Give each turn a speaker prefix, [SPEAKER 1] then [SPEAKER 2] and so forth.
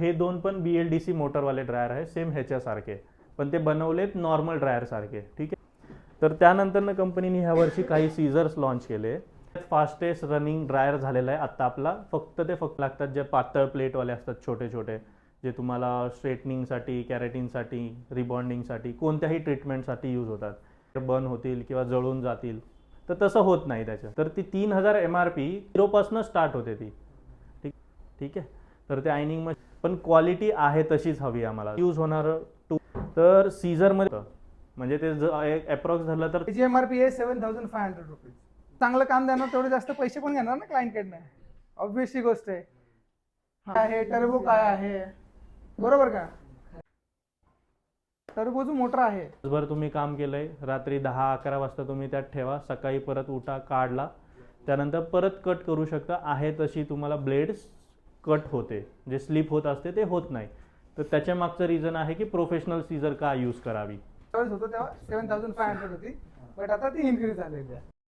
[SPEAKER 1] हे दोन पण BLDC मोटरवाले ड्रायर आहे, सेम ह्याच्यासारखे, पण ते बनवलेत नॉर्मल ड्रायर सारखे, ठीक आहे. तर त्यानंतर कंपनीने ह्या वर्षी काही सीझर्स लॉन्च केले. फास्टेस्ट रनिंग ड्रायर झालेला आहे आता आपला. फक्त लागतात जे पातळ प्लेटवाले असतात, छोटे छोटे, जे तुम्हाला स्ट्रेटनिंगसाठी, कॅरेटिनसाठी, रिबॉन्डिंगसाठी, कोणत्याही ट्रीटमेंटसाठी यूज होतात. बर्न होतील किंवा जळून जातील, तर तसं होत नाही त्याचं. तर ती 3000 MRP 0पासून स्टार्ट होते ती, ठीक आहे. तर ते आयनिंग पण क्वालिटी आहे तशीच हवी आम्हाला. यूज होणार तर सीझरमध्ये म्हणजे ते अप्रॉक्स धरलं तर
[SPEAKER 2] त्याची MRP आहे 7500 रुपीज. चांगलं काम देणार तेवढे जास्त पैसे पण घेणार ना क्लायंटकडनं, ऑब्वियसली गोष्ट आहे. आहे टर्बो काय आहे, बरोबर का? टर्बोचं मोटर आहे.
[SPEAKER 1] दिवसभर तुम्ही काम केलंय, रात्री 10-11 वाजता तुम्ही त्यात ठेवा, सकाळी परत उठा, काढला, त्यानंतर परत कट करू शकता. आहे तशी तुम्हाला ब्लेड्स कट होते, जे स्लिप होत असते ते होत नाही. तर त्याच्या मागचं रिझन आहे की प्रोफेशनल सीझर का यूज करावी.
[SPEAKER 2] होतो तेव्हा 7500 होती, बट आता ती इन्क्रीज झालेली आहे.